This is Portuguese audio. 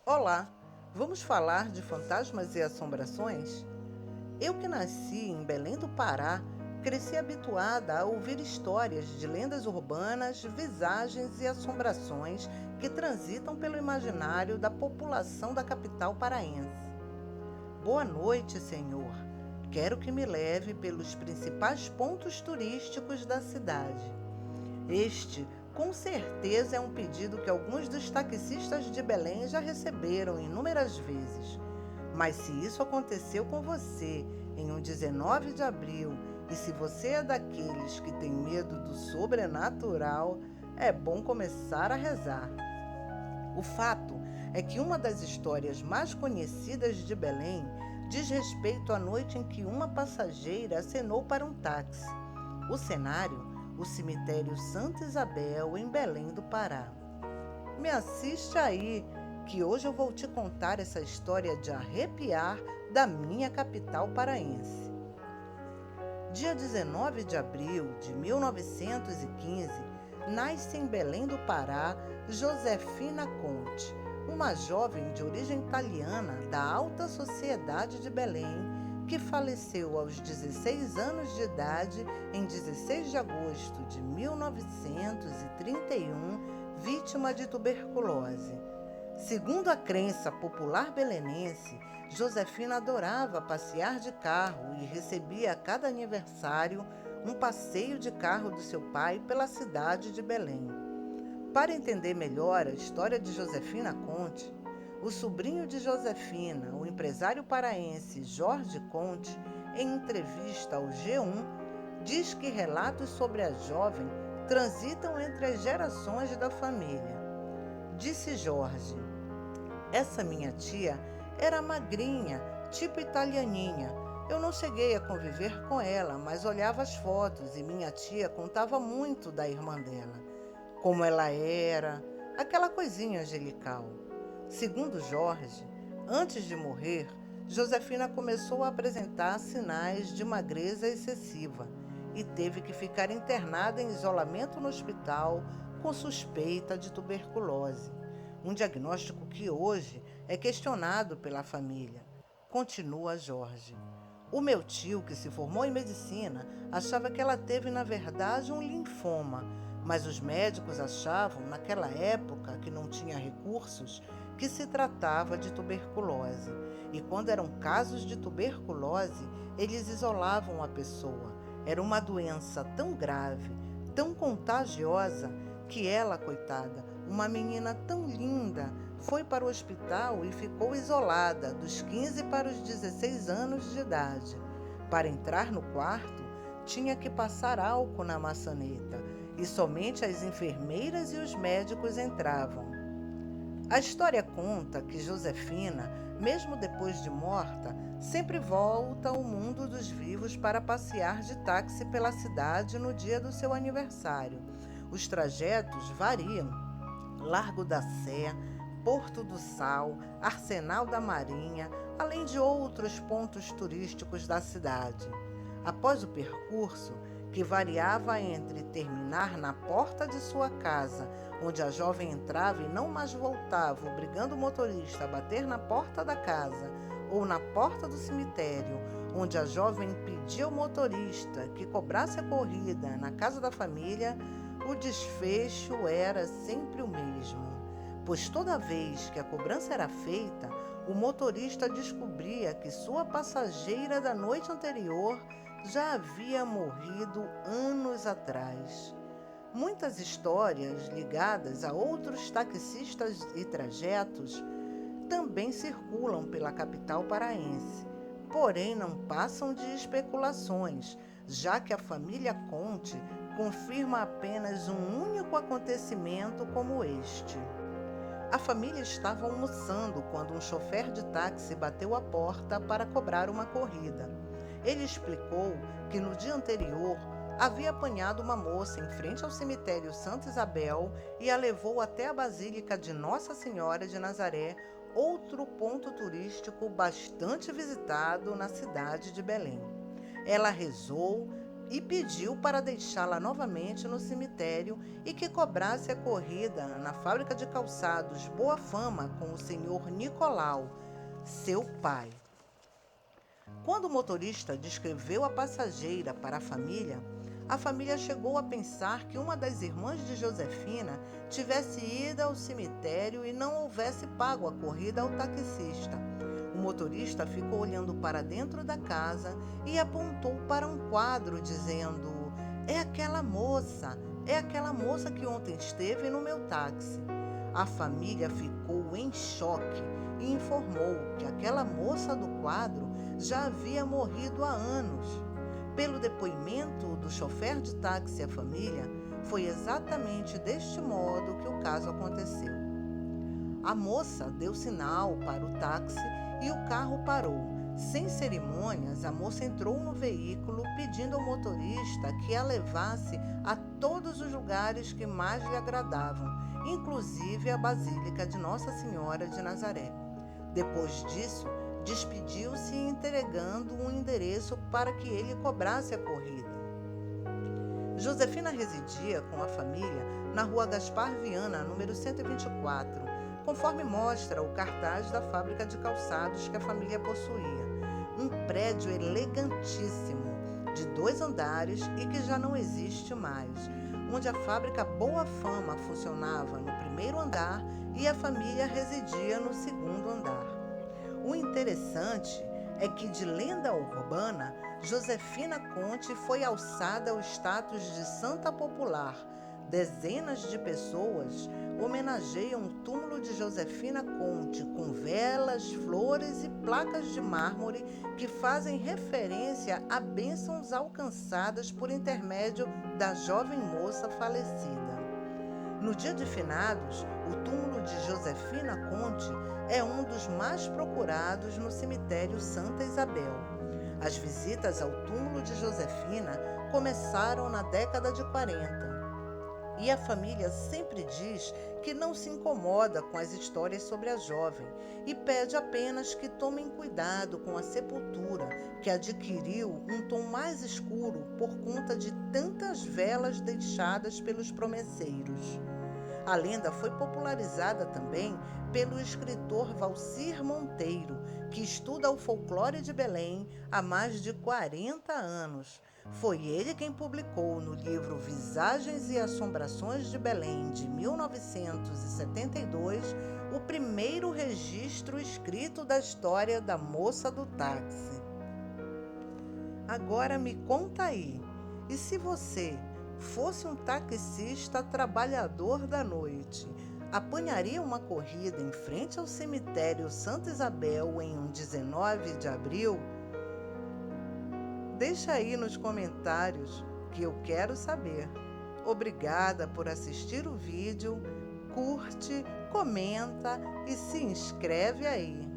Olá, vamos falar de fantasmas e assombrações? Eu que nasci em Belém do Pará, cresci habituada a ouvir histórias de lendas urbanas, visagens e assombrações que transitam pelo imaginário da população da capital paraense. Boa noite, Senhor. Quero que me leve pelos principais pontos turísticos da cidade. Este, com certeza, é um pedido que alguns dos taxistas de Belém já receberam inúmeras vezes. Mas se isso aconteceu com você em um 19 de abril, e se você é daqueles que tem medo do sobrenatural, é bom começar a rezar. O fato é que uma das histórias mais conhecidas de Belém diz respeito à noite em que uma passageira acenou para um táxi. O cenário, o cemitério Santa Isabel, em Belém do Pará. Me assiste aí, que hoje eu vou te contar essa história de arrepiar da minha capital paraense. Dia 19 de abril de 1915, nasce em Belém do Pará Josefina Conte, uma jovem de origem italiana da alta sociedade de Belém, que faleceu aos 16 anos de idade em 16 de agosto de 1931, vítima de tuberculose. Segundo a crença popular belenense, Josefina adorava passear de carro e recebia a cada aniversário um passeio de carro do seu pai pela cidade de Belém. Para entender melhor a história de Josefina Conte, o sobrinho de Josefina, o empresário paraense Jorge Conte, em entrevista ao G1, diz que relatos sobre a jovem transitam entre as gerações da família. Disse Jorge: essa minha tia era magrinha, tipo italianinha. Eu não cheguei a conviver com ela, mas olhava as fotos e minha tia contava muito da irmã dela. Como ela era, aquela coisinha angelical. Segundo Jorge, antes de morrer, Josefina começou a apresentar sinais de magreza excessiva e teve que ficar internada em isolamento no hospital com suspeita de tuberculose. Um diagnóstico que hoje é questionado pela família. Continua Jorge. O meu tio, que se formou em medicina, achava que ela teve, na verdade, um linfoma, mas os médicos achavam, naquela época que não tinha recursos, que se tratava de tuberculose. E quando eram casos de tuberculose, eles isolavam a pessoa. Era uma doença tão grave, tão contagiosa, que ela, coitada, uma menina tão linda, foi para o hospital e ficou isolada dos 15 para os 16 anos de idade. Para entrar no quarto, tinha que passar álcool na maçaneta e somente as enfermeiras e os médicos entravam. A história conta que Josefina, mesmo depois de morta, sempre volta ao mundo dos vivos para passear de táxi pela cidade no dia do seu aniversário. Os trajetos variam: Largo da Sé, Porto do Sal, Arsenal da Marinha, além de outros pontos turísticos da cidade. Após o percurso, que variava entre terminar na porta de sua casa, onde a jovem entrava e não mais voltava, obrigando o motorista a bater na porta da casa, ou na porta do cemitério, onde a jovem pedia ao motorista que cobrasse a corrida na casa da família, o desfecho era sempre o mesmo, pois toda vez que a cobrança era feita, o motorista descobria que sua passageira da noite anterior já havia morrido anos atrás. Muitas histórias ligadas a outros taxistas e trajetos também circulam pela capital paraense, porém não passam de especulações, já que a família Conte confirma apenas um único acontecimento como este. A família estava almoçando quando um chofer de táxi bateu a porta para cobrar uma corrida. Ele explicou que no dia anterior havia apanhado uma moça em frente ao cemitério Santa Isabel e a levou até a Basílica de Nossa Senhora de Nazaré, outro ponto turístico bastante visitado na cidade de Belém. Ela rezou e pediu para deixá-la novamente no cemitério e que cobrasse a corrida na fábrica de calçados Boa Fama com o senhor Nicolau, seu pai. Quando o motorista descreveu a passageira para a família chegou a pensar que uma das irmãs de Josefina tivesse ido ao cemitério e não houvesse pago a corrida ao taxista. O motorista ficou olhando para dentro da casa e apontou para um quadro, dizendo: é aquela moça que ontem esteve no meu táxi. A família ficou em choque e informou que aquela moça do quadro já havia morrido há anos. Pelo depoimento do chofer de táxi à família, foi exatamente deste modo que o caso aconteceu. A moça deu sinal para o táxi e o carro parou. Sem cerimônias, a moça entrou no veículo pedindo ao motorista que a levasse a todos os lugares que mais lhe agradavam, inclusive a Basílica de Nossa Senhora de Nazaré. Depois disso, despediu-se entregando um endereço para que ele cobrasse a corrida. Josefina residia com a família na rua Gaspar Viana, número 124, conforme mostra o cartaz da fábrica de calçados que a família possuía. Um prédio elegantíssimo, de 2 andares e que já não existe mais, onde a fábrica Boa Fama funcionava no 1º andar e a família residia no 2º andar. O interessante é que, de lenda urbana, Josefina Conte foi alçada ao status de santa popular. Dezenas de pessoas homenageiam o túmulo de Josefina Conte com velas, flores e placas de mármore que fazem referência a bênçãos alcançadas por intermédio da jovem moça falecida. No dia de finados, o túmulo de Josefina Conte é um dos mais procurados no cemitério Santa Isabel. As visitas ao túmulo de Josefina começaram na década de 40. E a família sempre diz que não se incomoda com as histórias sobre a jovem e pede apenas que tomem cuidado com a sepultura, que adquiriu um tom mais escuro por conta de tantas velas deixadas pelos promesseiros. A lenda foi popularizada também pelo escritor Valcir Monteiro, que estuda o folclore de Belém há mais de 40 anos. Foi ele quem publicou no livro Visagens e Assombrações de Belém, de 1972, o primeiro registro escrito da história da moça do táxi. Agora me conta aí, e se você fosse um taxista trabalhador da noite, apanharia uma corrida em frente ao cemitério Santa Isabel em um 19 de abril? Deixa aí nos comentários que eu quero saber. Obrigada por assistir o vídeo, curte, comenta e se inscreve aí.